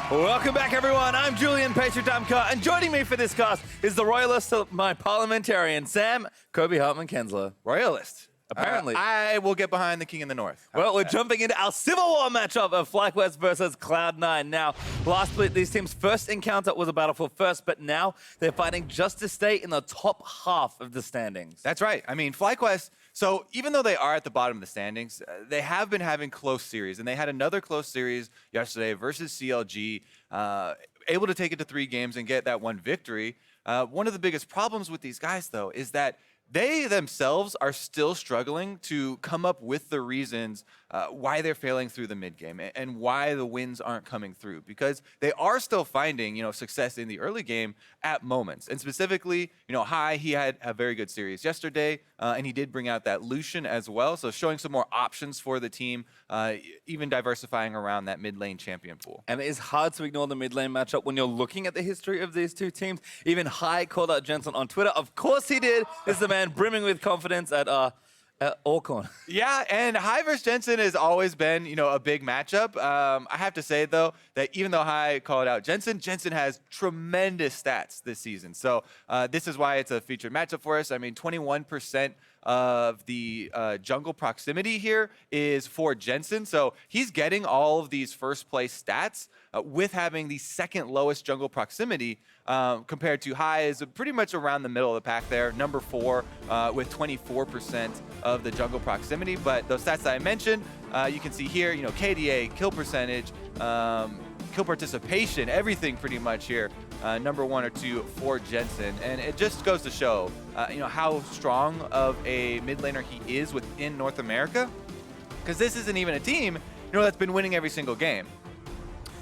Welcome back, everyone. I'm Julian Patriot Damka, and joining me for this cast is the royalist of my parliamentarian, Sam Kobe Hartman-Kensler. Royalist. Apparently. I will get behind the king in the north. Well, we're jumping into our Civil War matchup of FlyQuest versus Cloud9. Now, last split, these teams' first encounter was a battle for first, but now they're fighting just to stay in the top half of the standings. That's right. I mean, FlyQuest, so even though they are at the bottom of the standings, they have been having close series, and they had another close series yesterday versus CLG, able to take it to 3 games and get that one victory. One of the biggest problems with these guys, though, is that they themselves are still struggling to come up with the reasons why they're failing through the mid game and why the wins aren't coming through, because they are still finding, success in the early game at moments. And specifically, High, he had a very good series yesterday, and he did bring out that Lucian as well. So showing some more options for the team, even diversifying around that mid lane champion pool. And it is hard to ignore the mid lane matchup when you're looking at the history of these two teams. Even High called out Jensen on Twitter. Of course he did. This is the man brimming with confidence at Orcorn. Yeah, and High versus Jensen has always been, a big matchup. I have to say, though, that even though High called out Jensen has tremendous stats this season. So this is why it's a featured matchup for us. I mean, 21% of the jungle proximity here is for Jensen. So he's getting all of these first place stats with having the second lowest jungle proximity compared to High is pretty much around the middle of the pack there, number 4 with 24% of the jungle proximity. But those stats that I mentioned, you can see here, KDA, kill percentage, kill participation, everything pretty much here, number 1 or 2 for Jensen. And it just goes to show, how strong of a mid laner he is within North America, because this isn't even a team, that's been winning every single game.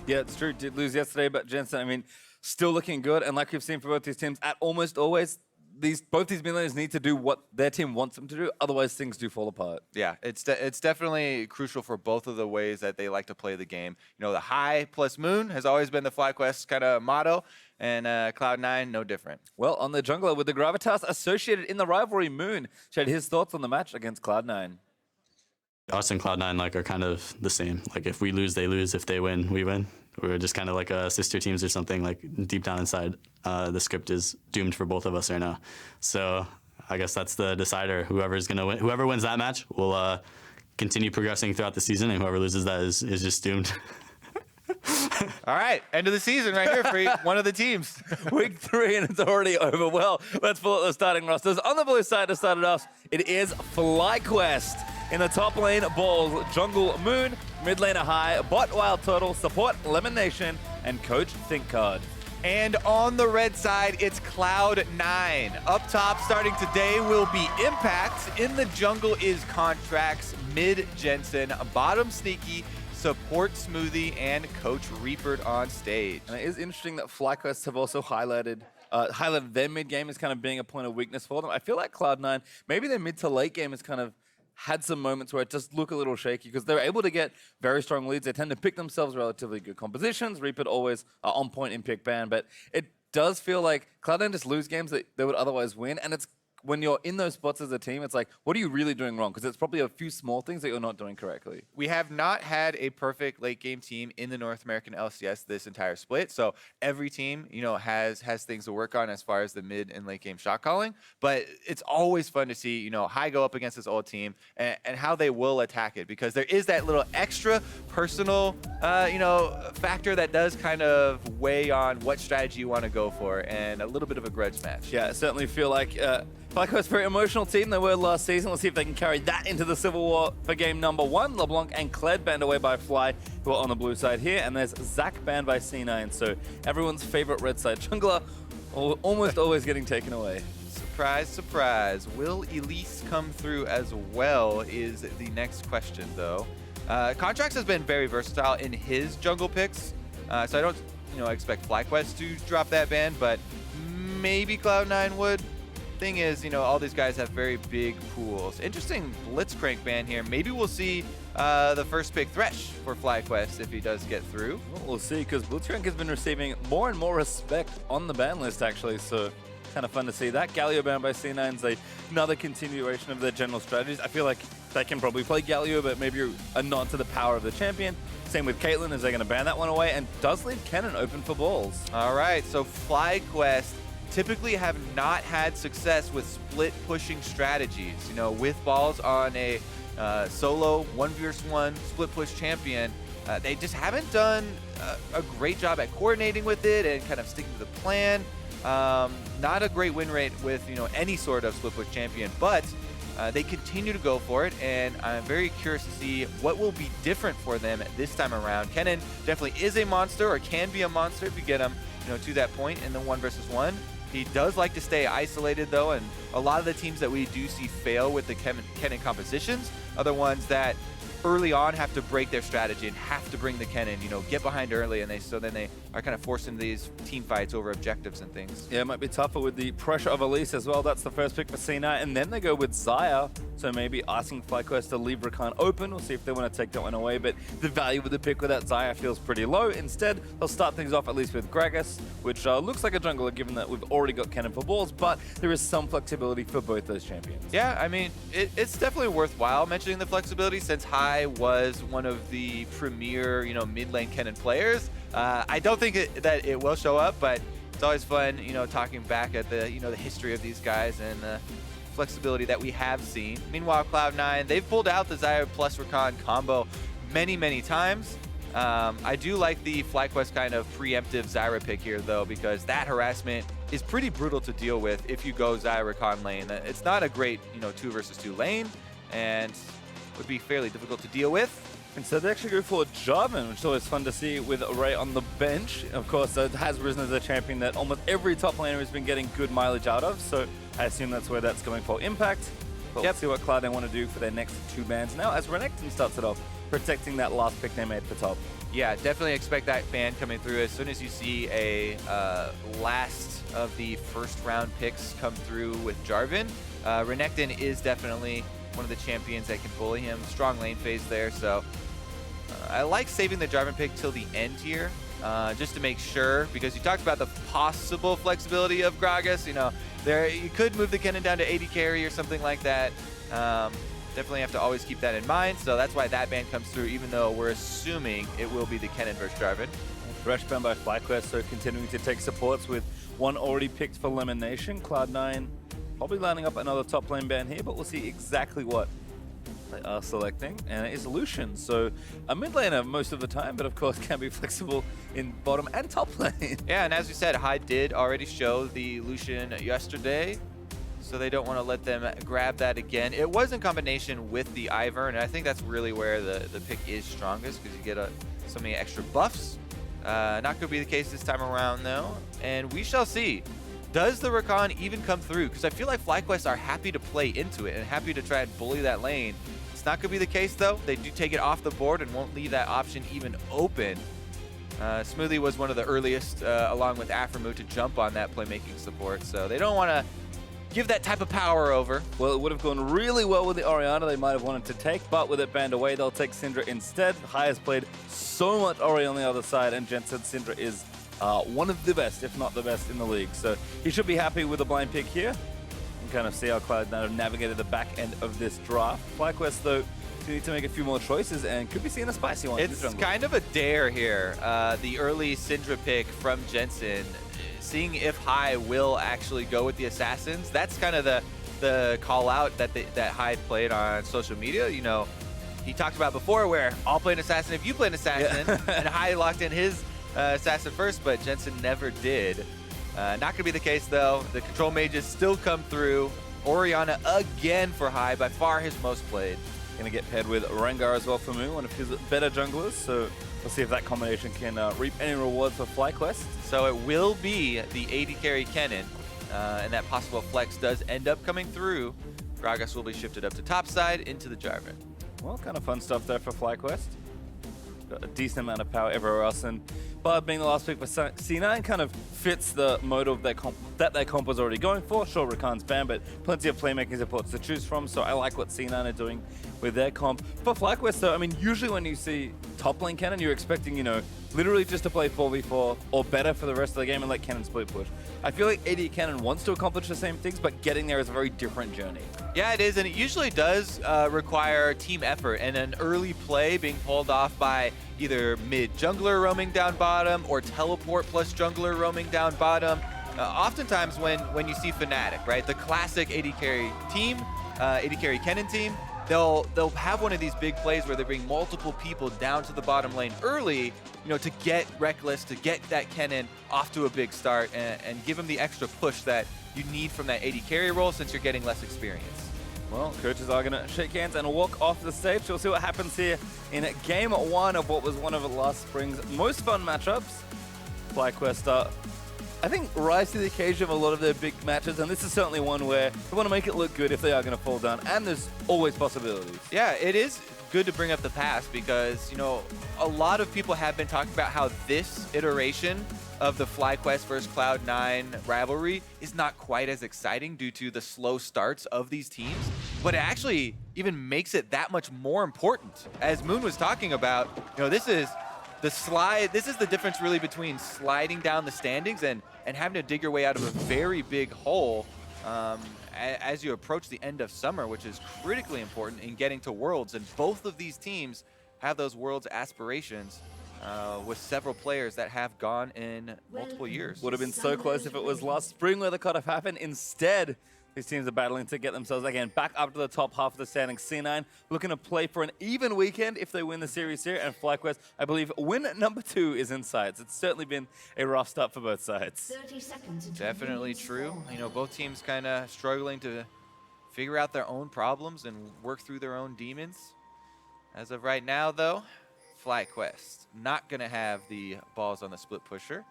Yeah, it's true. Did lose yesterday, but Jensen, still looking good. And like we've seen for both these teams, at almost always, both these mid laners need to do what their team wants them to do. Otherwise, things do fall apart. Yeah, it's definitely crucial for both of the ways that they like to play the game. The High plus Moon has always been the FlyQuest kind of motto, and Cloud9, no different. Well, on the jungler with the gravitas associated in the rivalry, Moon shared his thoughts on the match against Cloud9. Us and Cloud9 are kind of the same. If we lose, they lose. If they win, we win. We're just kind of like sister teams or something. Deep down inside, the script is doomed for both of us right now. So I guess that's the decider. Whoever's gonna win, whoever wins that match will continue progressing throughout the season, and whoever loses that is just doomed. All right, end of the season right here for one of the teams. Week 3 and it's already over. Well, let's pull up the starting rosters. On the blue side to start it off, it is FlyQuest. In the top lane, Balls, Jungle, Moon, mid laner High, Bot, Wild Turtle, Support, Lemon Nation, and Coach ThinkCard. And on the red side, it's Cloud9. Up top, starting today, will be Impact. In the jungle is Contracts, mid Jensen, bottom Sneaky, Support Smoothie, and Coach Reaper on stage. And it is interesting that FlyQuest have also highlighted their mid game as kind of being a point of weakness for them. I feel like Cloud9, maybe their mid to late game is kind of had some moments where it just look a little shaky because they're able to get very strong leads. They tend to pick themselves relatively good compositions. Reaper always on point in pick ban, but it does feel like Cloud9 just lose games that they would otherwise win. And it's when you're in those spots as a team, it's like, what are you really doing wrong? Because it's probably a few small things that you're not doing correctly. We have not had a perfect late game team in the North American LCS this entire split. So every team, has things to work on as far as the mid and late game shot calling. But it's always fun to see, High go up against this old team and how they will attack it, because there is that little extra personal, factor that does kind of weigh on what strategy you want to go for, and a little bit of a grudge match. Yeah, I certainly feel like FlyQuest, very emotional team. They were last season. Let's see if they can carry that into the Civil War for game number 1. LeBlanc and Kled banned away by Fly, who are on the blue side here. And there's Zach banned by C9. So everyone's favorite red side jungler almost always getting taken away. Surprise, surprise. Will Elise come through as well is the next question, though. Contracts has been very versatile in his jungle picks. So I don't, expect FlyQuest to drop that ban, but maybe Cloud9 would. Thing is, all these guys have very big pools. Interesting Blitzcrank ban here. Maybe we'll see the first pick Thresh for FlyQuest if he does get through. Well, we'll see, because Blitzcrank has been receiving more and more respect on the ban list, actually. So Kind of fun to see that. Galio banned by C9 is another continuation of their general strategies. I feel like they can probably play Galio, but maybe a nod to the power of the champion. Same with Caitlyn, as they're going to ban that one away, and does leave Kennen open for balls. All right, so FlyQuest typically have not had success with split pushing strategies. You know, with balls on a solo 1v1 split push champion, they just haven't done a great job at coordinating with it and kind of sticking to the plan. Not a great win rate with, you know, any sort of split push champion, but they continue to go for it, and I'm very curious to see what will be different for them this time around. Kennen definitely is a monster, or can be a monster if you get him, you know, to that point in the 1v1. He does like to stay isolated though, and a lot of the teams that we do see fail with the Kennen compositions are the ones that early on have to break their strategy and have to bring the Kennen, you know, get behind early, and then they are kind of forced into these team fights over objectives and things. Yeah, it might be tougher with the pressure of Elise as well. That's the first pick for C9, and then they go with Xayah. So maybe asking FlyQuest to leave Rakan open. We'll see if they want to take that one away, but the value of the pick with that Xayah feels pretty low. Instead, they'll start things off at least with Gragas, which looks like a jungler given that we've already got Kennen for balls, but there is some flexibility for both those champions. Yeah, I mean, it's definitely worthwhile mentioning the flexibility, since Hai was one of the premier, you know, mid lane Kennen players. I don't think that it will show up, but it's always fun, you know, talking back at the, you know, the history of these guys and the flexibility that we have seen. Meanwhile, Cloud9, they've pulled out the Xayah plus Rakan combo many times. I do like the FlyQuest kind of preemptive Zyra pick here, though, because that harassment is pretty brutal to deal with if you go Xayah Rakan lane. It's not a great, you know, 2 versus 2 lane, and would be fairly difficult to deal with. And so they actually go for Jarvan, which is always fun to see with Ray on the bench. Of course, it has risen as a champion that almost every top laner has been getting good mileage out of, so I assume that's where that's going for impact. But Let's see what Cloud9 want to do for their next 2 bans now, as Renekton starts it off, protecting that last pick they made for top. Yeah, definitely expect that ban coming through as soon as you see a last of the first round picks come through with Jarvan. Renekton is definitely one of the champions that can bully him. Strong lane phase there, so I like saving the Jarvan pick till the end here, just to make sure, because you talked about the possible flexibility of Gragas. You know, you could move the Kennen down to 80 carry or something like that. Definitely have to always keep that in mind, so that's why that ban comes through, even though we're assuming it will be the Kennen versus Jarvan. Thresh ban by FlyQuest, so continuing to take supports with one already picked for Lemonation. Cloud9 probably lining up another top lane ban here, but we'll see exactly what they are selecting, and it is Lucian. So a mid laner most of the time, but of course can be flexible in bottom and top lane. Yeah, and as we said, Hyde did already show the Lucian yesterday, so they don't want to let them grab that again. It was in combination with the Ivern, and I think that's really where the pick is strongest, because you get so many extra buffs. Not going to be the case this time around, though, and we shall see. Does the Rakan even come through? Because I feel like FlyQuest are happy to play into it and happy to try and bully that lane. It's not going to be the case, though. They do take it off the board and won't leave that option even open. Smoothie was one of the earliest, along with Aframu, to jump on that playmaking support, so they don't want to give that type of power over. Well, it would have gone really well with the Orianna they might have wanted to take, but with it banned away, they'll take Syndra instead. Hai has played so much Ori on the other side, and Jen said Syndra is one of the best, if not the best, in the league. So he should be happy with the blind pick here. And kind of see how Cloud9 have navigated the back end of this draft. FlyQuest, though, need to make a few more choices and could be seeing a spicy one. It's kind of a dare here. The early Syndra pick from Jensen, seeing if Hai will actually go with the Assassins. That's kind of the call out that Hai played on social media. You know, he talked about before where I'll play an Assassin if you play an Assassin, and Hai locked in his Assassin first, but Jensen never did. Not going to be the case, though. The control mages still come through. Orianna again for Hai, by far his most played. Going to get paired with Rengar as well for Mu, one of his better junglers. So we'll see if that combination can reap any rewards for FlyQuest. So it will be the 80 carry Kennen, and that possible flex does end up coming through. Gragas will be shifted up to top side into the Jarvan. Well, kind of fun stuff there for FlyQuest. Got a decent amount of power everywhere else, and Bard being the last pick for C9 kind of fits the mode of their comp was already going for. Sure, Rakan's banned, but plenty of playmaking supports to choose from, so I like what C9 are doing with their comp. For FlyQuest, though, I mean, usually when you see top lane Kennen, you're expecting, you know, literally just to play 4v4 or better for the rest of the game and let Kennen split push. I feel like AD Kennen wants to accomplish the same things, but getting there is a very different journey. Yeah, it is, and it usually does require team effort and an early play being pulled off by either mid jungler roaming down bottom or teleport plus jungler roaming down bottom. Oftentimes when you see Fnatic, right, the classic AD carry team, AD carry Kennen team, they'll have one of these big plays where they bring multiple people down to the bottom lane early, you know, to get Reckless, to get that Kennen off to a big start and give him the extra push that you need from that AD carry role since you're getting less experience. Well, coaches are going to shake hands and walk off the stage. We'll see what happens here in game 1 of what was one of last spring's most fun matchups. FlyQuest I think rise to the occasion of a lot of their big matches, and this is certainly one where they want to make it look good if they are going to fall down, and there's always possibilities. Yeah, it is good to bring up the past because, you know, a lot of people have been talking about how this iteration of the FlyQuest versus Cloud9 rivalry is not quite as exciting due to the slow starts of these teams, but it actually even makes it that much more important. As Moon was talking about, you know, this is the difference really between sliding down the standings and having to dig your way out of a very big hole as you approach the end of summer, which is critically important in getting to Worlds. And both of these teams have those Worlds aspirations with several players that have gone in multiple years. Would have been so close if it was last spring where the cutoff happened. Instead, these teams are battling to get themselves, again, back up to the top half of the standings. C9 looking to play for an even weekend if they win the series here. And FlyQuest, I believe, win number 2 is in sight. It's certainly been a rough start for both sides. 30 seconds. Definitely true. You know, both teams kind of struggling to figure out their own problems and work through their own demons. As of right now, though, FlyQuest not going to have the balls on the split pusher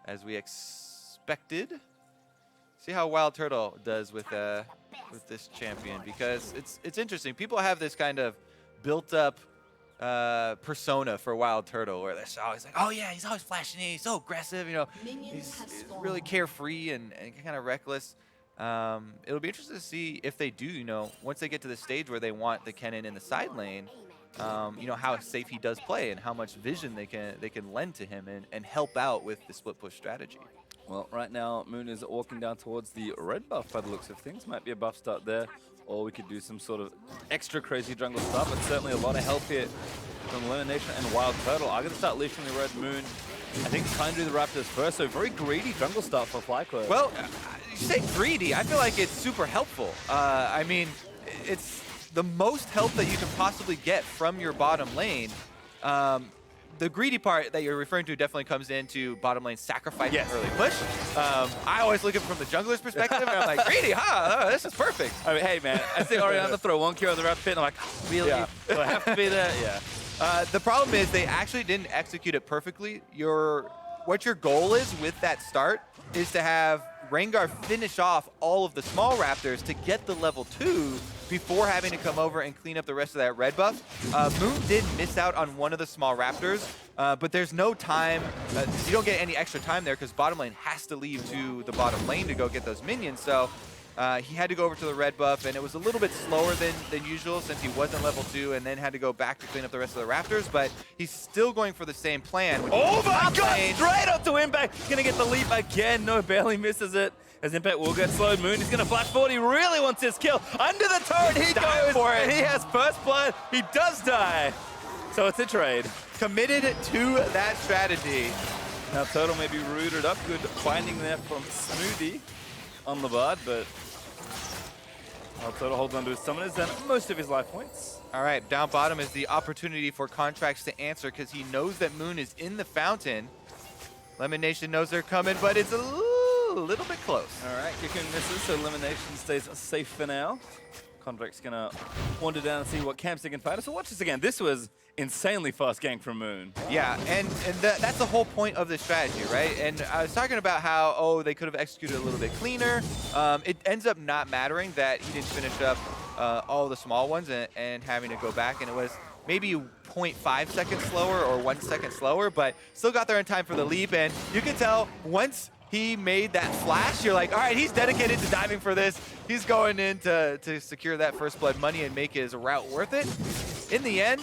as we expected. See how Wild Turtle does with this champion, because it's interesting. People have this kind of built-up persona for Wild Turtle, where they're always like, "Oh yeah, he's always flashing, he's so aggressive, you know, he's really carefree and kind of reckless." It'll be interesting to see if they do, you know, once they get to the stage where they want the Kennen in the side lane, you know, how safe he does play and how much vision they can lend to him and help out with the split push strategy. Well, right now, Moon is walking down towards the red buff by the looks of things. Might be a buff start there, or we could do some sort of extra crazy jungle stuff, but certainly a lot of help here from Elimination and Wild Turtle. I'm going to start leashing the red Moon. I think trying to do the Raptors first, so very greedy jungle start for FlyQuest. Well, you say greedy, I feel like it's super helpful. I mean, it's the most help that you can possibly get from your bottom lane. The greedy part that you're referring to definitely comes into bottom lane sacrificing early push. I always look at it from the jungler's perspective, and I'm like, greedy, huh? Oh, this is perfect. I mean, hey, man, I think Oriana throw 1 Q on the Raptor pit, and I'm like, oh, really? Yeah. Do I have to be there? Yeah. The problem is they actually didn't execute it perfectly. What your goal is with that start is to have Rengar finish off all of the small Raptors to get the level 2 before having to come over and clean up the rest of that red buff. Moon did miss out on one of the small Raptors, but there's no time. You don't get any extra time there because bottom lane has to leave to the bottom lane to go get those minions. So he had to go over to the red buff, and it was a little bit slower than usual since he wasn't level 2 and then had to go back to clean up the rest of the Raptors, but he's still going for the same plan. Oh my god, straight up to Impact. He's gonna get the leap again. No, barely misses it. As Impact will get slowed. Moon is gonna flash forward. He really wants his kill. Under the turret, he goes for it. He has first blood. He does die. So it's a trade. Committed to that strategy. Now Turtle may be rooted up. Good finding there from Smoothie on the Bard, but Turtle holds on to his summoners and most of his life points. All right, down bottom is the opportunity for Contracts to answer because he knows that Moon is in the fountain. Lemon Nation knows they're coming, but it's a little bit close. All right, Cocoon misses, so Elimination stays safe for now. Contract's gonna wander down and see what camps they can fight. So watch this again. This was insanely fast gank from Moon. Yeah, and that's the whole point of this strategy, right? And I was talking about how, oh, they could have executed a little bit cleaner. It ends up not mattering that he didn't finish up all the small ones and having to go back, and it was maybe 0.5 seconds slower or 1 second slower, but still got there in time for the leap. And you can tell once he made that flash, you're like, all right, he's dedicated to diving for this. He's going in to secure that first blood money and make his route worth it. In the end,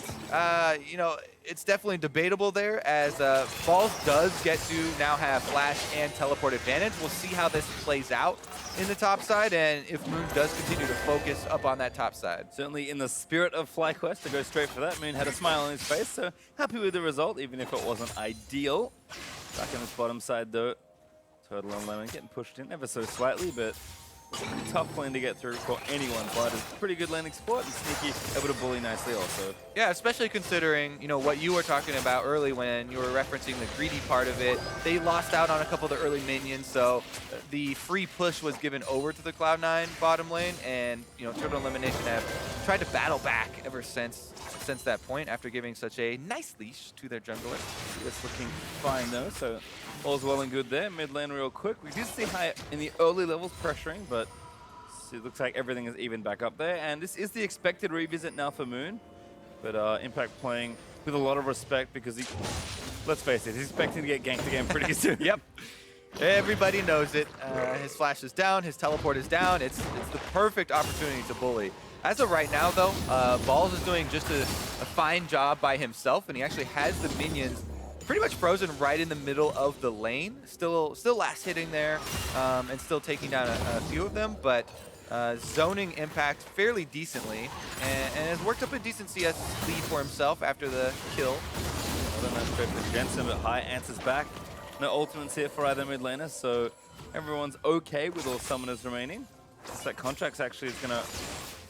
you know, it's definitely debatable there, as Balls does get to now have flash and teleport advantage. We'll see how this plays out in the top side, and if Moon does continue to focus up on that top side. Certainly in the spirit of FlyQuest to go straight for that. Moon had a smile on his face, so happy with the result, even if it wasn't ideal. Back on this bottom side though, Turtle and Lemon getting pushed in ever so slightly, but it's a pretty tough lane to get through for anyone. But it's a pretty good landing spot, and Sneaky able to bully nicely also. Yeah, especially considering, you know, what you were talking about early when you were referencing the greedy part of it. They lost out on a couple of the early minions, so the free push was given over to the Cloud9 bottom lane, and, you know, Turtle Elimination have tried to battle back ever since that point after giving such a nice leash to their jungler. It's looking fine though, so all's well and good there. Mid lane real quick. We did see high in the early levels pressuring, but it looks like everything is even back up there. And this is the expected revisit now for Moon, but Impact playing with a lot of respect because he, let's face it, he's expecting to get ganked again pretty soon. Yep. Everybody knows it. His flash is down, his teleport is down. It's the perfect opportunity to bully. As of right now, though, Balls is doing just a fine job by himself, and he actually has the minions pretty much frozen right in the middle of the lane. Still last hitting there, and still taking down a few of them, but zoning Impact fairly decently, and has worked up a decent CS lead for himself after the kill. Well, then that's great for Jensen, but high answers back. No ultimates here for either mid laners, so everyone's okay with all summoners remaining. It's that Contracts actually is going to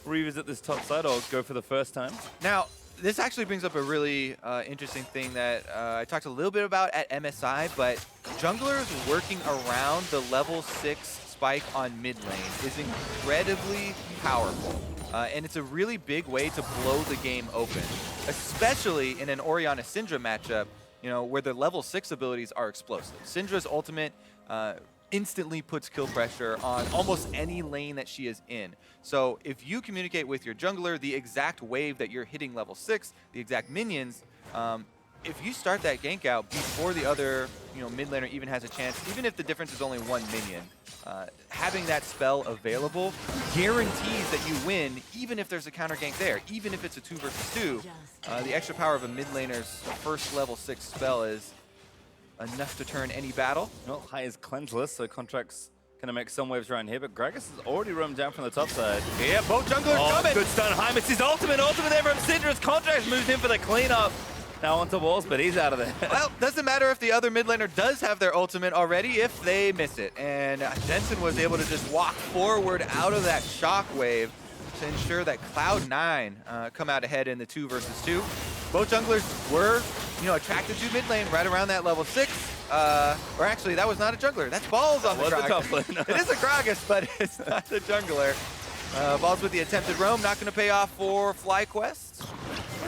revisit this top side or go for the first time. Now, this actually brings up a really interesting thing that I talked a little bit about at MSI, but junglers working around the level 6 spike on mid lane is incredibly powerful. And it's a really big way to blow the game open, especially in an Orianna Syndra matchup, you know, where the level 6 abilities are explosive. Syndra's ultimate instantly puts kill pressure on almost any lane that she is in. So if you communicate with your jungler the exact wave that you're hitting level 6, the exact minions, if you start that gank out before the other, you know, mid laner even has a chance, even if the difference is only one minion, having that spell available guarantees that you win, even if there's a counter gank there, even if it's a 2 versus 2. The extra power of a mid laner's first level 6 spell is enough to turn any battle. Well, high is cleanseless, so Contracts gonna make some waves around here, but Gragas has already roamed down from the top side. Yeah, both junglers coming. Good stun. High misses his ultimate there from Syndra's. Contracts moves in for the cleanup. Now onto walls, but he's out of there. Well, doesn't matter if the other mid laner does have their ultimate already if they miss it. And Jensen was able to just walk forward out of that shockwave to ensure that Cloud9 come out ahead in the 2 versus 2. Both junglers were, you know, attracted to mid lane right around that level 6. Or actually, that was not a jungler. That's Balls on the Gragas. It is a Gragas, but it's not the jungler. Balls with the attempted roam, not going to pay off for FlyQuest.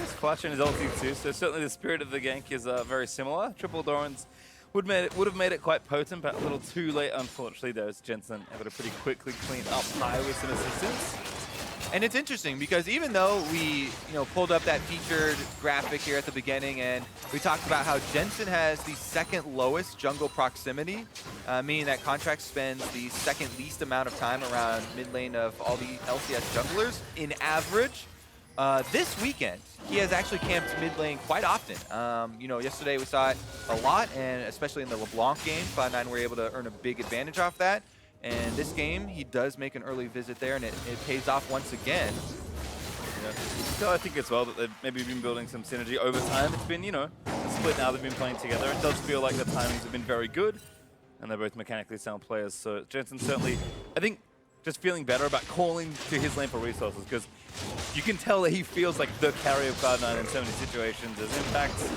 He's clutching his ulti too, so certainly the spirit of the gank is very similar. Triple Dorans would have made it quite potent, but a little too late, unfortunately. There's Jensen able to pretty quickly clean up high with some assistance. And it's interesting because even though we, you know, pulled up that featured graphic here at the beginning and we talked about how Jensen has the second lowest jungle proximity, meaning that Contract spends the second least amount of time around mid lane of all the LCS junglers in average, this weekend he has actually camped mid lane quite often. You know, yesterday we saw it a lot, and especially in the LeBlanc game, Cloud9 were able to earn a big advantage off that. And this game, he does make an early visit there, and it pays off once again. Yeah. So I think as well that they've maybe been building some synergy over time. It's been, you know, a split now they've been playing together. It does feel like the timings have been very good, and they're both mechanically sound players. So Jensen certainly, I think, just feeling better about calling to his lane for resources, because you can tell that he feels like the carry of Cloud9 in so many situations. There's impacts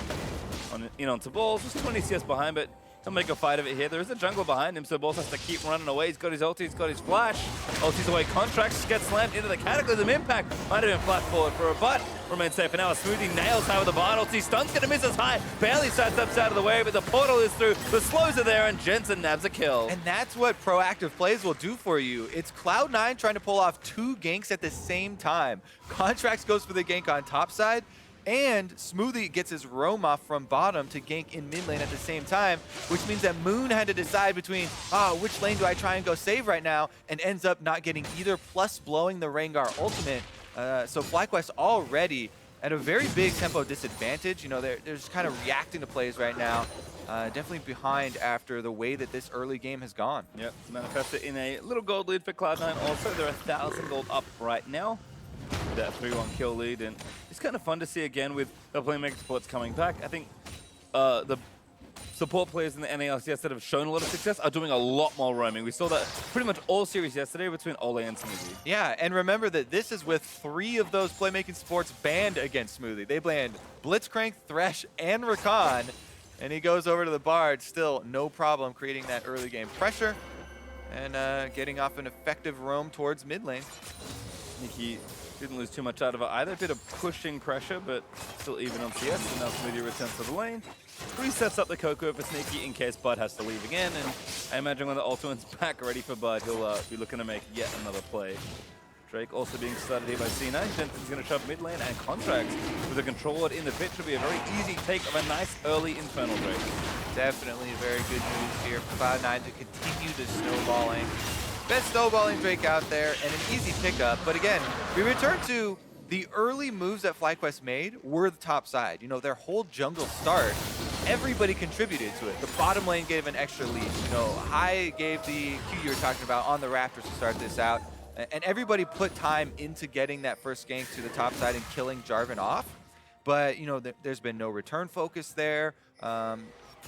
onto Balls, just 20 CS behind, but he'll make a fight of it here. There is a jungle behind him, so Balls has to keep running away. He's got his ulti, he's got his flash. Ulti's away, Contracts gets slammed into the Cataclysm. Impact might have been flat forward for a butt. Remains safe for now. A Smoothie nails high with the Bard ulti. Stun's gonna miss us high. Barely sidesteps out of the way, but the portal is through. The slows are there, and Jensen nabs a kill. And that's what proactive plays will do for you. It's Cloud9 trying to pull off 2 ganks at the same time. Contracts goes for the gank on top side, and Smoothie gets his roam off from bottom to gank in mid lane at the same time, which means that Moon had to decide between, which lane do I try and go save right now, and ends up not getting either, plus blowing the Rengar ultimate. So FlyQuest already at a very big tempo disadvantage. You know, they're just kind of reacting to plays right now. Definitely behind after the way that this early game has gone. Yep, it's manifested in a little gold lead for Cloud9. Also, they're 1,000 gold up right now. That 3-1 kill lead, and it's kind of fun to see again with the playmaker supports coming back. I think the support players in the NALCS that have shown a lot of success are doing a lot more roaming. We saw that pretty much all series yesterday between Ole and Smoothie. Yeah, and remember that this is with 3 of those playmaking supports banned against Smoothie. They banned Blitzcrank, Thresh, and Rakan, and he goes over to the Bard, still no problem creating that early game pressure and getting off an effective roam towards mid lane. Sneaky didn't lose too much out of it either. A bit of pushing pressure, but still even on CS. And now Smoothie returns to the lane. Resets up the Coco for Sneaky in case Bud has to leave again. And I imagine when the ultimate's back ready for Bud, he'll be looking to make yet another play. Drake also being started here by C9. Jensen's going to shove mid lane, and Contracts with a control ward in the pitch will be a very easy take of a nice early Infernal Drake. Definitely very good news here for Cloud9 to continue the snowballing. Best snowballing Drake out there, and an easy pickup. But again, we return to the early moves that FlyQuest made were the top side. You know, their whole jungle start, everybody contributed to it. The bottom lane gave an extra lead. You know, High gave the Q you were talking about on the Raptors to start this out. And everybody put time into getting that first gank to the top side and killing Jarvan off. But, you know, there's been no return focus there.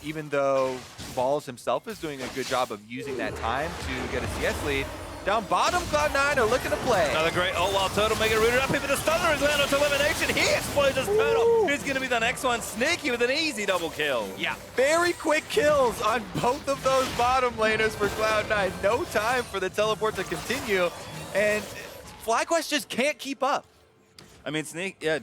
Even though Balls himself is doing a good job of using that time to get a CS lead. Down bottom, Cloud9 are looking to play. Another great ult while Turtle making rooted up here, but the stunner is landed to elimination. He explodes his Turtle. Who's going to be the next one? Sneaky with an easy double kill. Yeah, very quick kills on both of those bottom laners for Cloud9. No time for the teleport to continue, and FlyQuest just can't keep up. I mean,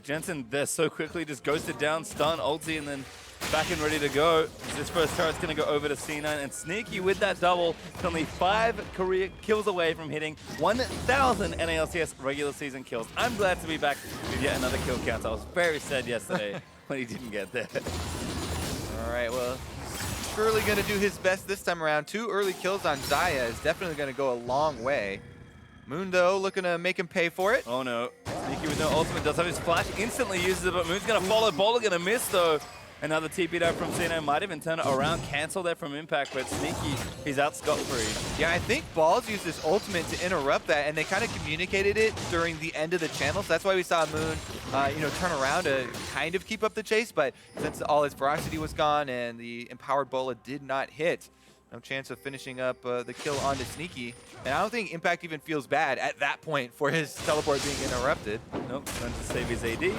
Jensen there so quickly just ghosted down, stun, ulti, and then back and ready to go. This first turret's going to go over to C9, and Sneaky with that double, only 5 career kills away from hitting 1,000 NALCS regular season kills. I'm glad to be back with yet another kill count. I was very sad yesterday when he didn't get there. All right, well, surely going to do his best this time around. 2 early kills on Xayah is definitely going to go a long way. Mundo looking to make him pay for it. Oh no, Sneaky with no ultimate does have his flash, instantly uses it, but Moon's going to follow. Bowler going to miss though. Another TP down from C9 might even turn it around, cancel there from Impact, but Sneaky, he's out scot-free. Yeah, I think Balls used his ultimate to interrupt that, and they kind of communicated it during the end of the channel. So that's why we saw Moon, you know, turn around to kind of keep up the chase. But since all his ferocity was gone and the empowered Bola did not hit, no chance of finishing up the kill onto Sneaky. And I don't think Impact even feels bad at that point for his teleport being interrupted. Nope, trying to save his AD.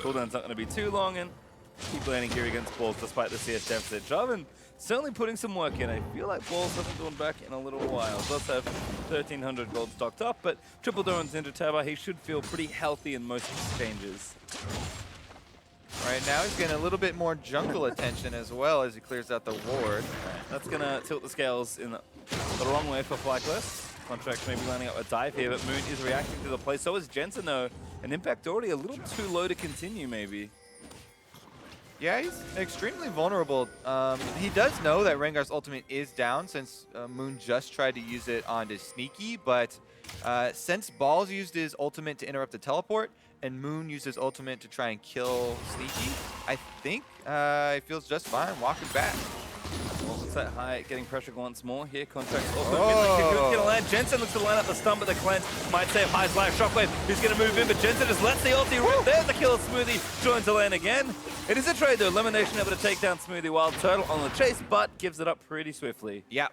Cooldown's not going to be too long, and keep landing here against Balls despite the CS deficit. Jarvan certainly putting some work in. I feel like Balls hasn't gone back in a little while. Does have 1,300 gold stocked up, but Triple Doran's into Tower. He should feel pretty healthy in most exchanges. Right now he's getting a little bit more jungle attention as well as he clears out the ward. That's going to tilt the scales in the wrong way for FlyQuest. Contract maybe lining up a dive here, but Moon is reacting to the play. So is Jensen though. And Impact already a little too low to continue maybe. Yeah, he's extremely vulnerable. He does know that Rengar's ultimate is down since Moon just tried to use it onto Sneaky, but since Balls used his ultimate to interrupt the teleport and Moon used his ultimate to try and kill Sneaky, I think he feels just fine walking back. Well, looks like High getting pressure once more here. Contracts also Cocoon's gonna land. Jensen looks to line up the stun, but the cleanse might save High's life. Shockwave, who's gonna move in, but Jensen just lets the ulti rip. There's the kill of Smoothie, joins the lane again. It is a trade though. Elimination able to take down Smoothie while Turtle on the chase, but gives it up pretty swiftly. Yeah.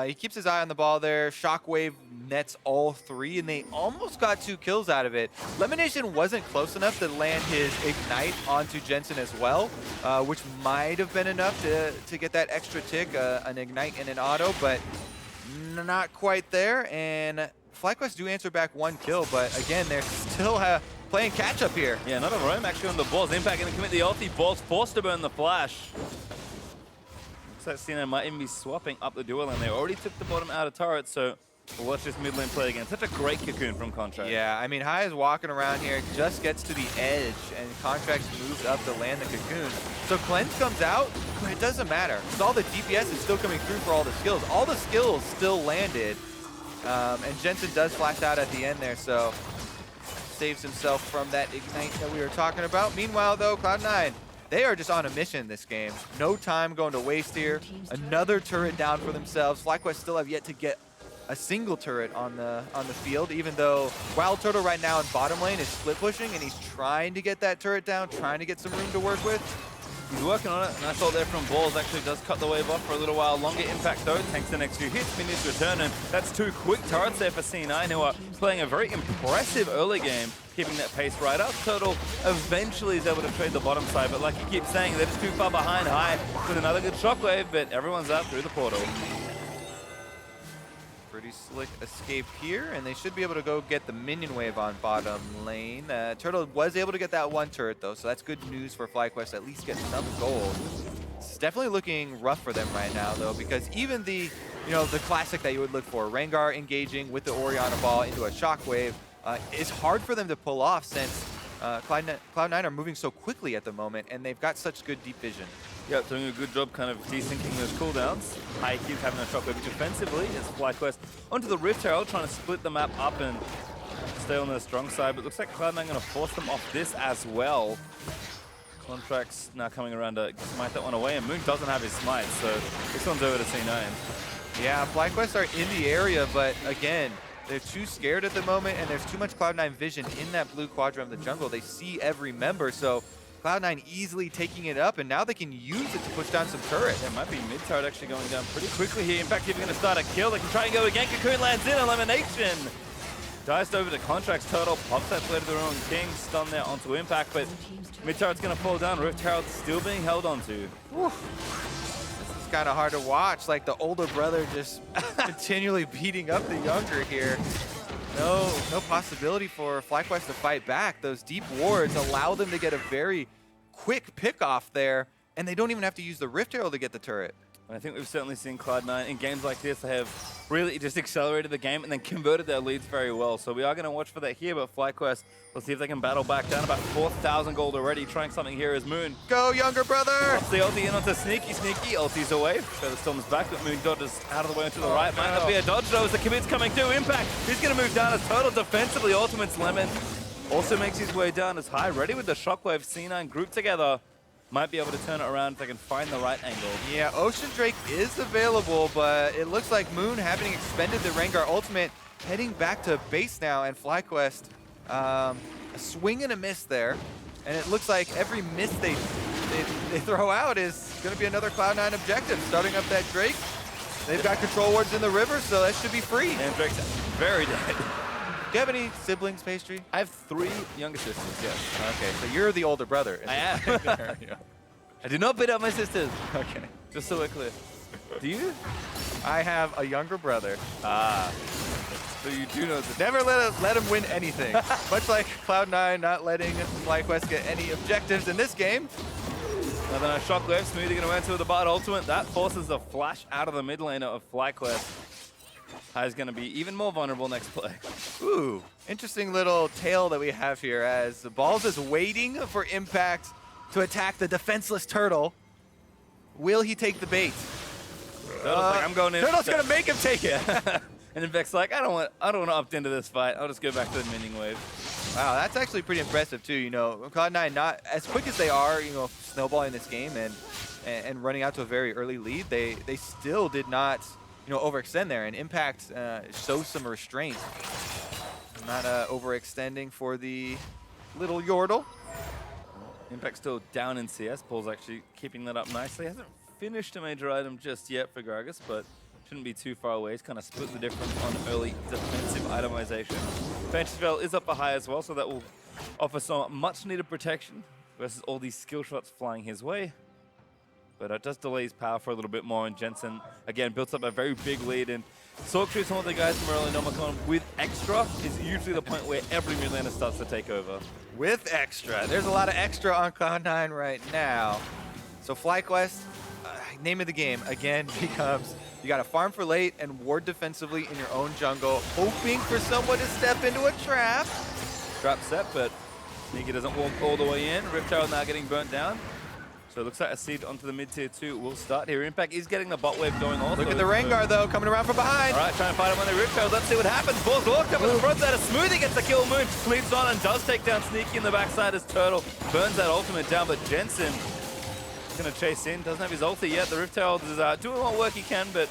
He keeps his eye on the ball there. Shockwave nets all 3, and they almost got 2 kills out of it. Lemonation wasn't close enough to land his Ignite onto Jensen as well, which might have been enough to get that extra tick, an Ignite and an auto, but not quite there. And FlyQuest do answer back 1 kill, but again, they're still playing catch-up here. Yeah, not a roam actually on the Balls. Impact going to commit the ulti. Balls forced to burn the flash. Looks like C9 might even be swapping up the duel, and they already took the bottom out of turret, so we'll watch this mid lane play again. Such a great Cocoon from Contract. Yeah, I mean, High is walking around here, just gets to the edge, and Contracts moves up to land the Cocoon. So Cleanse comes out, but it doesn't matter, because all the DPS is still coming through for all the skills. All the skills still landed, and Jensen does flash out at the end there, so saves himself from that ignite that we were talking about. Meanwhile, though, Cloud9, they are just on a mission this game. No time going to waste here. Another turret down for themselves. FlyQuest still have yet to get a single turret on the field, even though Wild Turtle right now in bottom lane is split pushing, and he's trying to get that turret down, trying to get some room to work with. He's working on it, and I thought there from Balls actually does cut the wave off for a little while longer. Impact though, takes the next few hits, finishes return, and that's 2 quick turrets there for C9, who are playing a very impressive early game, keeping that pace right up. Turtle eventually is able to trade the bottom side, but like you keep saying, they're just too far behind. High with another good shockwave, but everyone's out through the portal. Pretty slick escape here, and they should be able to go get the minion wave on bottom lane. Turtle was able to get that 1 turret though, so that's good news for FlyQuest, at least get some gold. It's definitely looking rough for them right now though, because even the classic that you would look for, Rengar engaging with the Orianna ball into a shockwave, is hard for them to pull off since Cloud9 are moving so quickly at the moment, and they've got such good deep vision. Yeah, doing a good job kind of desyncing those cooldowns. High keeps having a shockwave defensively as FlyQuest onto the Rift Herald, trying to split the map up and stay on their strong side, but looks like Cloud9 going to force them off this as well. Contracts now coming around to smite that one away, and Moon doesn't have his smite, so this one's over to C9. Yeah, FlyQuest are in the area, but again, they're too scared at the moment, and there's too much Cloud9 vision in that blue quadrant of the jungle. They see every member, so Cloud9 easily taking it up, and now they can use it to push down some turrets. There might be mid-turret actually going down pretty quickly here. In fact, if you're going to start a kill, they can try and go again. Cocoon lands in, elimination. Diced over to Contracts, Turtle pops that blade of their own king, stun there onto Impact, but mid-turret's going to fall down. Rift Herald still being held onto. This is kind of hard to watch, like the older brother just continually beating up the younger here. No possibility for FlyQuest to fight back. Those deep wards allow them to get a very quick pick off there, and they don't even have to use the Rift Herald to get the turret. I think we've certainly seen Cloud9 in games like this. They have really just accelerated the game and then converted their leads very well. So we are going to watch for that here, but FlyQuest, we'll see if they can battle back down. About 4,000 gold already. Trying something here is Moon. Go, younger brother! Pops the ulti in onto Sneaky. Ulti's away. Feather Storm's back, but Moon dodges out of the way to the right. Might not be a dodge though as the commit's coming through. Impact, he's going to move down as Turtle defensively. Ultimate's Lemon also makes his way down as High. Ready with the shockwave. C9 grouped together. Might be able to turn it around if they can find the right angle. Yeah, Ocean Drake is available, but it looks like Moon, having expended the Rengar ultimate, heading back to base now, and FlyQuest, a swing and a miss there. And it looks like every miss they throw out is going to be another Cloud9 objective, starting up that Drake. They've got control wards in the river, so that should be free. And Drake's very dead. Do you have any siblings, Pastry? I have 3 younger sisters, yes. Okay, so you're the older brother. I am. I do not beat up my sisters. Okay. Just so we're clear. Do you? I have a younger brother. Ah. So you do know that. Never let him win anything. Much like Cloud9 not letting FlyQuest get any objectives in this game. Another nice shockwave. Smoothie going to answer with the Bard ultimate. That forces the flash out of the mid laner of FlyQuest. High's going to be even more vulnerable next play. Ooh, interesting little tale that we have here as the Balls is waiting for Impact to attack the defenseless Turtle. Will he take the bait? Turtle's like, I'm going in. Turtle's going to make him take it. And Invec's like, I don't want to opt into this fight. I'll just go back to the minion wave. Wow, that's actually pretty impressive too. You know, Cloud9 not as quick as they are, you know, snowballing this game and running out to a very early lead. They still did not, you know, overextend there, and Impact shows some restraint. Not overextending for the little Yordle. Impact still down in CS. Paul's actually keeping that up nicely. Hasn't finished a major item just yet for Gragas, but shouldn't be too far away. He's kind of split the difference on early defensive itemization. Fantasy is up for High as well, so that will offer some much needed protection versus all these skill shots flying his way. But it does delay his power for a little bit more, and Jensen, again, builds up a very big lead. And Sorcery, some of the guys from early Nomicon with extra is usually the point where every mid laner starts to take over. With extra. There's a lot of extra on Cloud9 right now. So FlyQuest, name of the game, again, becomes you got to farm for late and ward defensively in your own jungle, hoping for someone to step into a trap. Trap set, but Nika doesn't walk all the way in. Rift Herald now getting burnt down. So it looks like a seed onto the mid tier 2 will start here. Impact is getting the bot wave going also. Look at the Rengar, though, coming around from behind. All right, trying to fight him on the Rift Trail. Let's see what happens. Balls walked up on the front side. A Smoothie gets the kill. Moon leaps on and does take down Sneaky in the backside as Turtle burns that ultimate down. But Jensen is going to chase in. Doesn't have his ulti yet. The Rift Herald is doing what work he can, but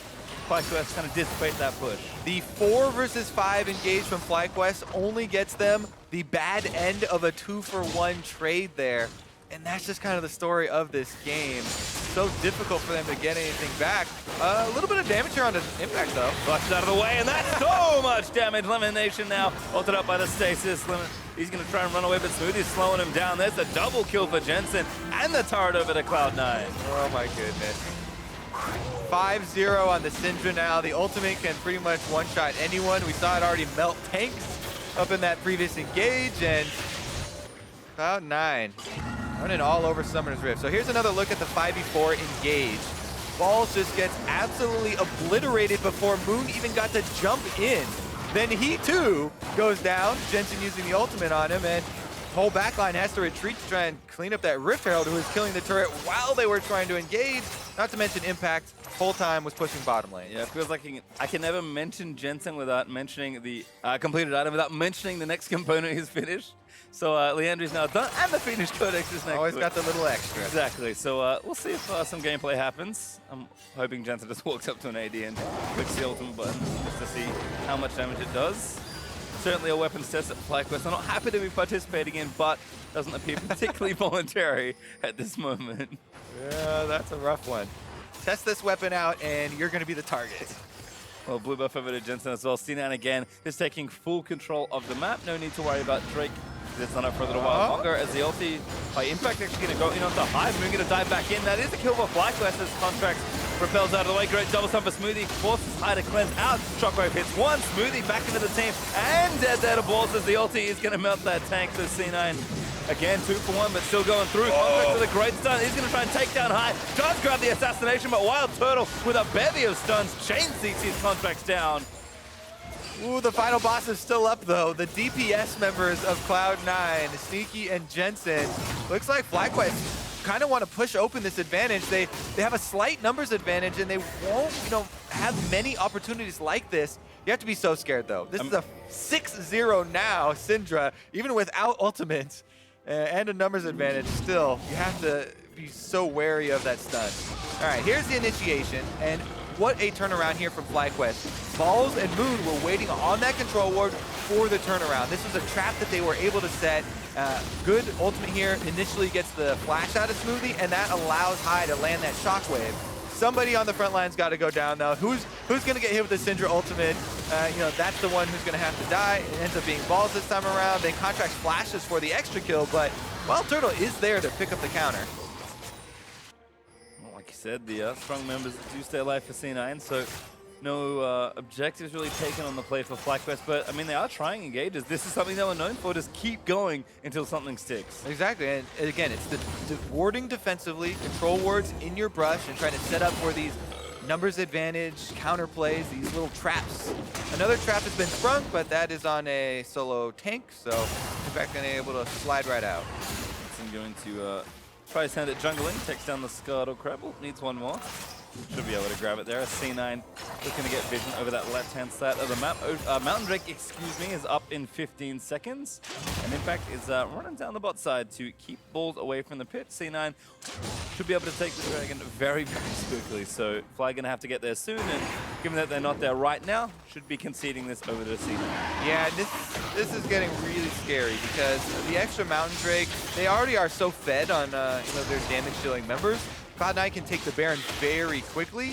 FlyQuest kind of dissipate that push. The 4 versus 5 engage from FlyQuest only gets them the bad end of a 2-for-1 trade there. And that's just kind of the story of this game. So difficult for them to get anything back. A little bit of damage here on the Impact, though. Flushed out of the way, and that's so much damage. Lemon Nation now ulted up by the Stasis. Lemon, he's going to try and run away, but Smoothie's slowing him down. There's a double kill for Jensen, and the turret over to Cloud9. Oh my goodness. 5-0 on the Syndra now. The ultimate can pretty much one-shot anyone. We saw it already melt tanks up in that previous engage, and Cloud9 running all over Summoner's Rift. So here's another look at the 5v4 engage. Balls just gets absolutely obliterated before Moon even got to jump in. Then he too goes down, Jensen using the ultimate on him, and whole backline has to retreat to try and clean up that Rift Herald who was killing the turret while they were trying to engage. Not to mention Impact, whole time was pushing bottom lane. Yeah, it feels like I can never mention Jensen without mentioning the completed item, without mentioning the next component he's finished. So Leandri's now done, and the Phoenix Codex is next. Always got the little extra. Exactly. So we'll see if some gameplay happens. I'm hoping Jensen just walks up to an AD and clicks the ultimate button just to see how much damage it does. Certainly a weapons test at FlyQuest. I'm not happy to be participating in, but doesn't appear particularly voluntary at this moment. Yeah, that's a rough one. Test this weapon out, and you're going to be the target. Well, blue buff over to Jensen as well. C9 again is taking full control of the map. No need to worry about Drake. It's not up for a little while longer as the ulti by Impact actually going to go in onto Hive. We're going to dive back in. That is a kill for FlyQuest as Contracts repels out of the way. Great double stun for Smoothie. Forces High to cleanse out. Shockwave hits one. Smoothie back into the team. And dead there to Balls as the ulti is going to melt that tank. So C9 again 2-for-1, but still going through. Contracts with a great stun. He's going to try and take down High. Does grab the assassination, but Wild Turtle with a bevy of stuns chain CC's Contracts down. Ooh, the final boss is still up, though. The DPS members of Cloud9, Sneaky and Jensen. Looks like FlyQuest kind of want to push open this advantage. They have a slight numbers advantage, and they won't, have many opportunities like this. You have to be so scared, though. This is a 6-0 now, Syndra, even without ultimates and a numbers advantage. Still, you have to be so wary of that stun. All right, here's the initiation, and what a turnaround here from FlyQuest. Balls and Moon were waiting on that control ward for the turnaround. This was a trap that they were able to set. Good ultimate here. Initially gets the flash out of Smoothie, and that allows High to land that shockwave. Somebody on the front line's got to go down, though. Who's going to get hit with the Syndra ultimate? That's the one who's going to have to die. It ends up being Balls this time around. They Contracts flashes for the extra kill, but Wild Turtle is there to pick up the counter. Like you said, the strong members do stay alive for C9, so no objectives really taken on the play for FlyQuest, but I mean, they are trying engages. This is something they were known for, just keep going until something sticks. Exactly, and again, it's the warding defensively, control wards in your brush, and trying to set up for these numbers advantage, counter plays, these little traps. Another trap has been sprung, but that is on a solo tank, so in fact, going to be able to slide right out. I'm going to try his hand at jungling, takes down the Scardo Crabble, needs one more. Should be able to grab it there. C9 looking to get vision over that left-hand side of the map. Mountain Drake, is up in 15 seconds. And Impact is running down the bot side to keep Balls away from the pit. C9 should be able to take the Dragon very, very quickly. So Fly going to have to get there soon. And given that they're not there right now, should be conceding this over to C9. Yeah, this is getting really scary because the extra Mountain Drake, they already are so fed on their damage-dealing members. Cloud9 can take the Baron very quickly,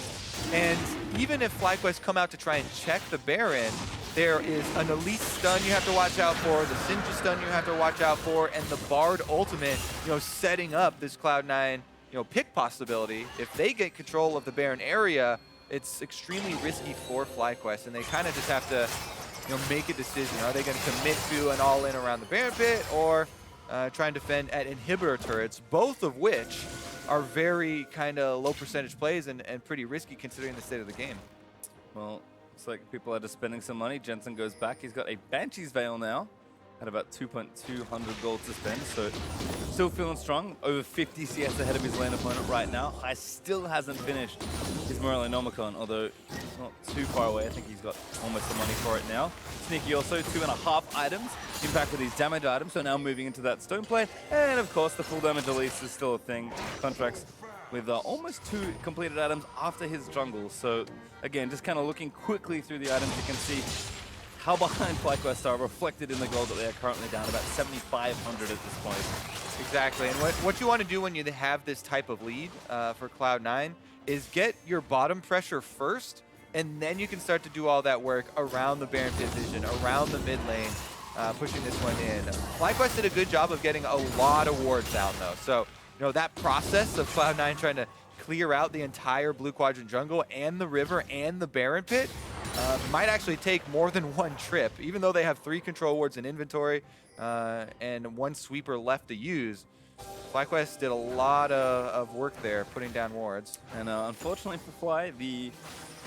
and even if FlyQuest come out to try and check the Baron, there is an Elite stun you have to watch out for, the Syndra stun you have to watch out for, and the Bard ultimate, setting up this Cloud9, pick possibility. If they get control of the Baron area, it's extremely risky for FlyQuest, and they kind of just have to, make a decision. Are they going to commit to an all-in around the Baron pit, or try and defend at inhibitor turrets, both of which are very kind of low percentage plays and pretty risky considering the state of the game. Well, looks like people are just spending some money. Jensen goes back. He's got a Banshee's Veil now. at about 2,200 gold to spend, so still feeling strong. Over 50 CS ahead of his lane opponent right now. High still hasn't finished his Morellonomicon, although it's not too far away. I think he's got almost the money for it now. Sneaky also 2.5 items. Impact with these damage items, so now moving into that stone play. And of course, the full damage release is still a thing. Contracts with almost 2 completed items after his jungle. So again, just kind of looking quickly through the items, you can see how behind FlyQuest are reflected in the gold that they are currently down about 7,500 at this point. Exactly, and what you want to do when you have this type of lead for Cloud9 is get your bottom pressure first, and then you can start to do all that work around the Baron pit vision, around the mid lane, pushing this one in. FlyQuest did a good job of getting a lot of wards down though, so that process of Cloud9 trying to clear out the entire blue quadrant jungle and the river and the Baron pit might actually take more than one trip. Even though they have 3 control wards in inventory and 1 sweeper left to use, FlyQuest did a lot of work there putting down wards. And unfortunately for Fly, the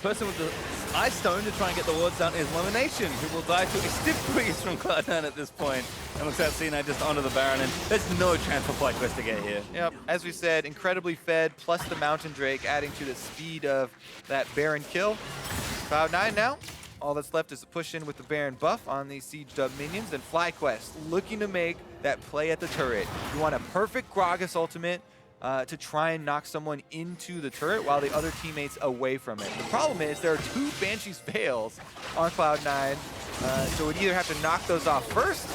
person with the Ice Stone to try and get the wards down is Lemonation, who will die to a stiff breeze from Cloud9 at this point. And looks at C9 just onto the Baron, and there's no chance for FlyQuest to get here. Yep, as we said, incredibly fed, plus the Mountain Drake, adding to the speed of that Baron kill. Cloud9 now, all that's left is to push in with the Baron buff on these Siege Dub minions, and FlyQuest looking to make that play at the turret. You want a perfect Gragas ultimate to try and knock someone into the turret while the other teammates away from it. The problem is there are 2 Banshee's Veils on Cloud9, so we'd either have to knock those off first,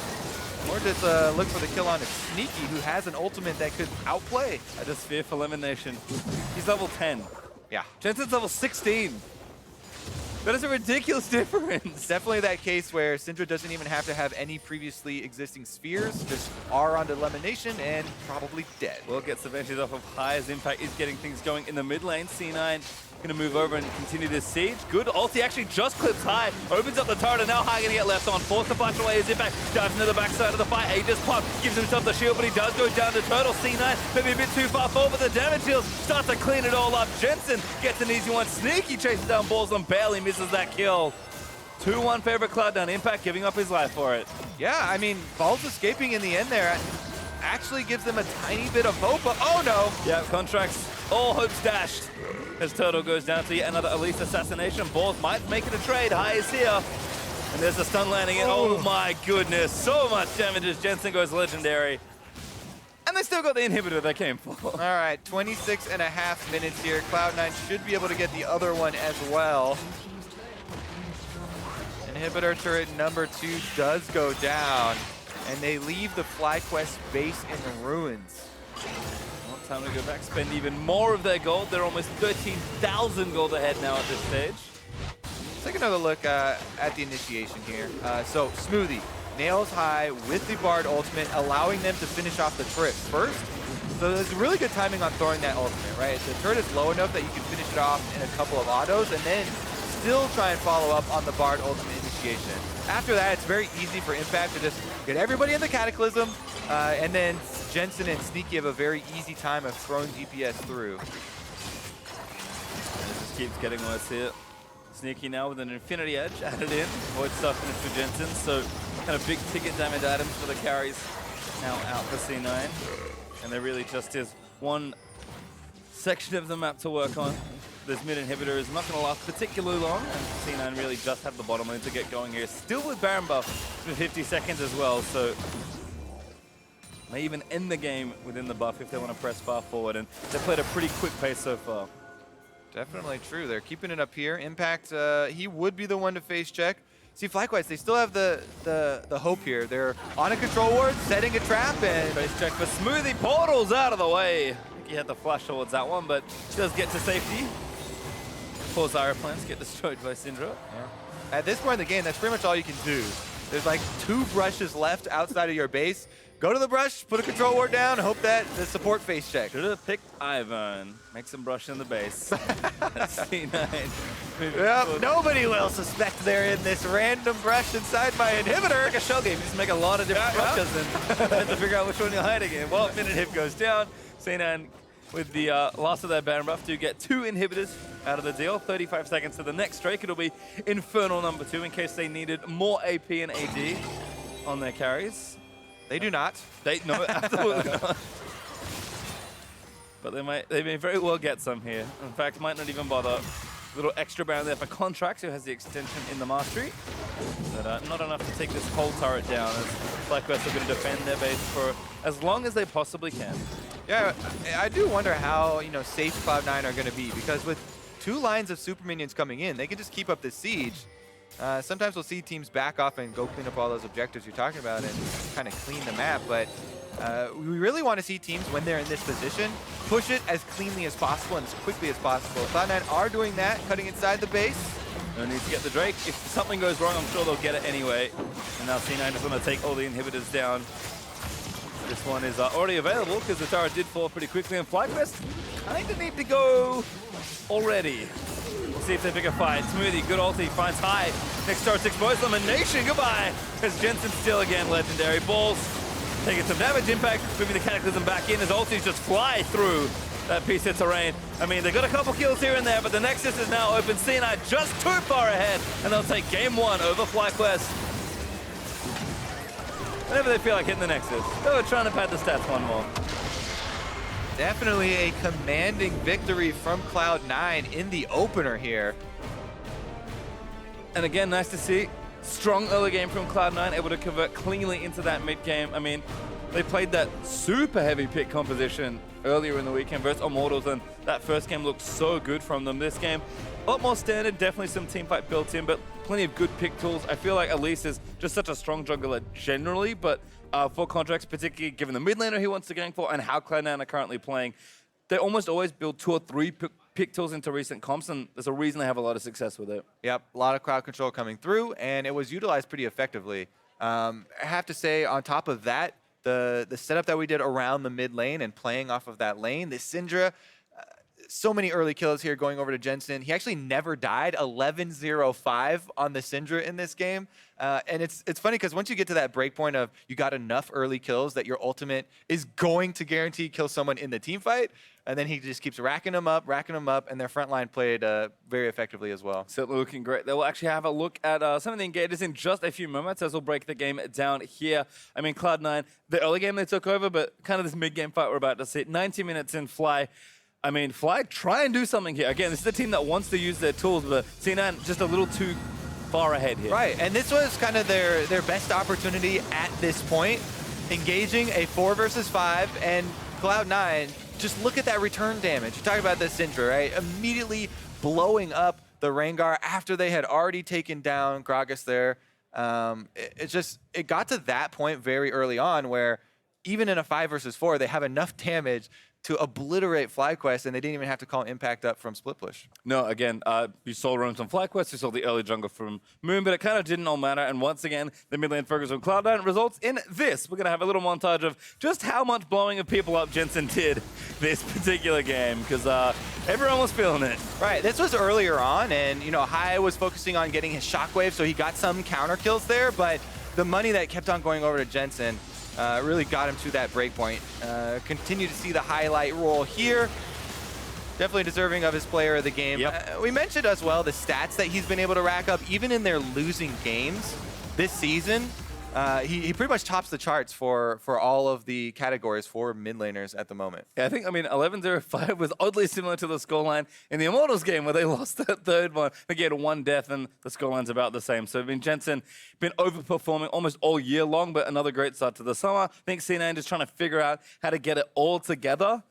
or just look for the kill on Sneaky, who has an ultimate that could outplay. I just fear for Lemonation. He's level 10. Yeah. Jensen's level 16. That is a ridiculous difference. It's definitely that case where Syndra doesn't even have to have any previously existing spheres, just R onto Lemonation and probably dead. Will gets the Banshees off of High as Impact is getting things going in the mid lane. C9 going to move over and continue this siege. Good ulti actually just clips High, opens up the turret, and now High going to get left on. Forced to flash away his Impact, dives into the backside of the fight. Aegis pop, gives himself the shield, but he does go down to Turtle. C9 maybe a bit too far forward, but the damage deals starts to clean it all up. Jensen gets an easy one. Sneaky chases down balls and barely misses that kill. 2-1 favorite Cloud9. Impact giving up his life for it. Yeah, I mean, Balls escaping in the end there actually gives them a tiny bit of hope, but oh no! Yeah, Contracts, all hopes dashed. As Turtle goes down to yet another Elise assassination. Balls might make it a trade. High is here. And there's a stun landing in. Oh my goodness. So much damage as Jensen goes legendary. And they still got the inhibitor they came for. All right, 26.5 minutes here. Cloud9 should be able to get the other one as well. Inhibitor turret number 2 does go down, and they leave the FlyQuest base in ruins. Well, time to go back, spend even more of their gold. They're almost 13,000 gold ahead now at this stage. Let's take another look at the initiation here. So Smoothie nails High with the Bard ultimate, allowing them to finish off the turret first. So there's really good timing on throwing that ultimate, right? The turret is low enough that you can finish it off in a couple of autos, and then still try and follow up on the Bard ultimate initiation. After that, it's very easy for Impact to just get everybody in the Cataclysm, and then Jensen and Sneaky have a very easy time of throwing DPS through. And it just keeps getting worse here. Sneaky now with an Infinity Edge added in. Void stuff finished for Jensen, so kind of big ticket damage items for the carries now out for C9. And there really just is one section of the map to work on. This mid inhibitor is not going to last particularly long, and C9 really just have the bottom lane to get going here. Still with Baron buff for 50 seconds as well, so may even end the game within the buff if they want to press far forward, and they played a pretty quick pace so far. Definitely true. They're keeping it up here. Impact, he would be the one to face check. See, FlyQuest, they still have the hope here. They're on a control ward, setting a trap, and Face check for Smoothie. Portal's out of the way. I think he had the flash towards that one, but he does get to safety. Poor Zyra plans get destroyed by Syndra. Yeah. At this point in the game, that's pretty much all you can do. There's like 2 brushes left outside of your base. Go to the brush, put a control ward down, hope that the support face check. Should have picked Ivan. Make some brush in the base. C9. Yep, nobody will suspect they're in this random brush inside my inhibitor. Like a shell game, you just make a lot of different brushes and have to figure out which one you're hiding in. Well, minute hip goes down. C9 with the last of their Baron buff to get 2 inhibitors out of the deal. 35 seconds to the next strike. It'll be Infernal number 2 in case they needed more AP and AD. on their carries. They do not. No, absolutely not. But they may very well get some here. In fact, might not even bother. Little extra bound there for Contracts, who has the extension in the mastery. But not enough to take this whole turret down, as FlyQuest are going to defend their base for as long as they possibly can. Yeah, I do wonder how, you know, safe Cloud9 are going to be, because with 2 lines of super minions coming in, they can just keep up the siege. Sometimes we'll see teams back off and go clean up all those objectives you're talking about and kind of clean the map, but we really want to see teams, when they're in this position, push it as cleanly as possible and as quickly as possible. Cloud9 are doing that, cutting inside the base. No need to get the Drake. If something goes wrong, I'm sure they'll get it anyway. And now C9 just want to take all the inhibitors down. This one is already available because the turret did fall pretty quickly, and FlyQuest kind of need to go already. We'll see if they pick a fight. Smoothie, good ulti, finds high. Next turret's exposed, elimination, goodbye. As Jensen still again legendary. Balls taking some damage, Impact moving the Cataclysm back in as ultis just fly through that piece of terrain. I mean, they got a couple kills here and there, but the Nexus is now open. C9 just too far ahead, and they'll take game 1 over FlyQuest. Whenever they feel like hitting the Nexus, they were trying to pad the stats one more. Definitely a commanding victory from Cloud9 in the opener here. And again, nice to see. Strong early game from Cloud9, able to convert cleanly into that mid game. I mean, they played that super heavy pick composition earlier in the weekend versus Immortals, and that first game looked so good from them. This game, a lot more standard, definitely some teamfight built in, but plenty of good pick tools. I feel like Elise is just such a strong jungler generally, but for Contracts, particularly given the mid laner he wants to gank for and how Cloud9 are currently playing, they almost always build 2 or 3 pick tools into recent comps, and there's a reason they have a lot of success with it. Yep, a lot of crowd control coming through, and it was utilized pretty effectively. I have to say, on top of that, the setup that we did around the mid lane and playing off of that lane, the Syndra, so many early kills here going over to Jensen. He actually never died, 11-0-5 on the Syndra in this game. And it's funny because once you get to that break point of you got enough early kills that your ultimate is going to guarantee kill someone in the team fight, and then he just keeps racking them up, and their front line played very effectively as well. Certainly looking great. They will actually have a look at some of the engages in just a few moments as we'll break the game down here. I mean, Cloud9, the early game they took over, but kind of this mid-game fight we're about to see. 90 minutes in Fly. I mean, Fly try and do something here. Again, this is a team that wants to use their tools, but C9 just a little too far ahead here. Right, and this was kind of their best opportunity at this point, engaging a 4 versus 5, and Cloud9, just look at that return damage. You're talking about the Syndra, right? Immediately blowing up the Rengar after they had already taken down Gragas there. It got to that point very early on where even in a 5 versus 4, they have enough damage to obliterate FlyQuest, and they didn't even have to call Impact up from Split Push. No, again, you saw roams on FlyQuest, you saw the early jungle from Moon, but it kind of didn't all matter. And once again, the mid lane focus on Cloud9 results in this. We're going to have a little montage of just how much blowing of people up Jensen did this particular game, because everyone was feeling it. Right, this was earlier on, and you know, Hai was focusing on getting his shockwave, so he got some counter kills there, but the money that kept on going over to Jensen really got him to that break point. Continue to see the highlight roll here. Definitely deserving of his player of the game. Yep. We mentioned as well the stats that he's been able to rack up, even in their losing games this season. He pretty much tops the charts for all of the categories for mid laners at the moment. Yeah, I think, 11-0-5 was oddly similar to the scoreline in the Immortals game where they lost that third one. They get 1 death and the scoreline's about the same. So, Jensen been overperforming almost all year long, but another great start to the summer. I think C9 just trying to figure out how to get it all together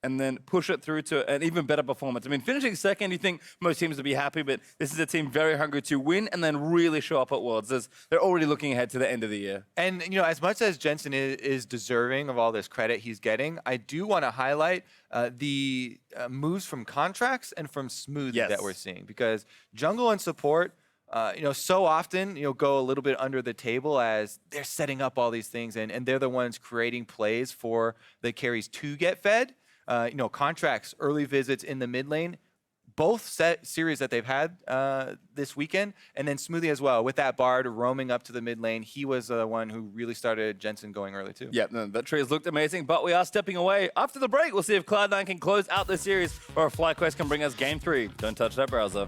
and then push it through to an even better performance. Finishing second, you think most teams would be happy, but this is a team very hungry to win and then really show up at Worlds, as they're already looking ahead to the end of the year. And, you know, as much as Jensen is deserving of all this credit he's getting, I do want to highlight the moves from Contracts and from Smoothie that we're seeing, because jungle and support, so often, go a little bit under the table as they're setting up all these things, and they're the ones creating plays for the carries to get fed. Contracts, early visits in the mid lane, both set series that they've had this weekend, and then Smoothie as well. With that Bard roaming up to the mid lane, he was the one who really started Jensen going early too. Yeah, no, that tree has looked amazing, but we are stepping away. After the break, we'll see if Cloud9 can close out the series or if FlyQuest can bring us Game 3. Don't touch that browser.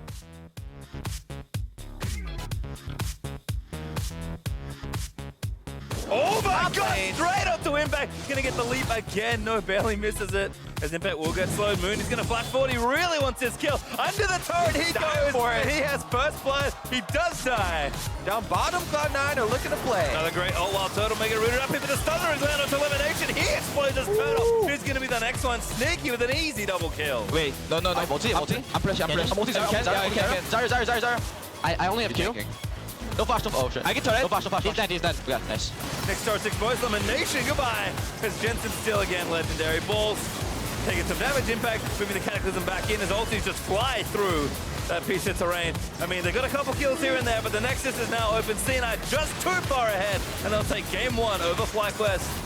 Oh my god, lane. straight up to Impact. He's gonna get the leap again. No, barely misses it. As Impact will get slowed. Moon is gonna flash forward. He really wants this kill. Under the turret, he goes for it. He has first blood. He does die. Down bottom, Cloud9 are looking to play. Another great ult while Turtle making it rooted up into the stunner is land onto elimination. He explodes his Turtle. Who's gonna be the next one? Sneaky with an easy double kill. Wait, no. Multi. I'm flash. I'm multi. Zarya. I only have Q. No flash, no. Oh shit. I get turret. No flash. He's dead. Yeah, nice. Next star's exposed. Elimination. Goodbye. As Jensen still again legendary. Balls taking some damage. Impact moving the Cataclysm back in as ultis just fly through that piece of terrain. I mean, they got a couple kills here and there, but the Nexus is now open. CNI just too far ahead, and they'll take game 1 over FlyQuest.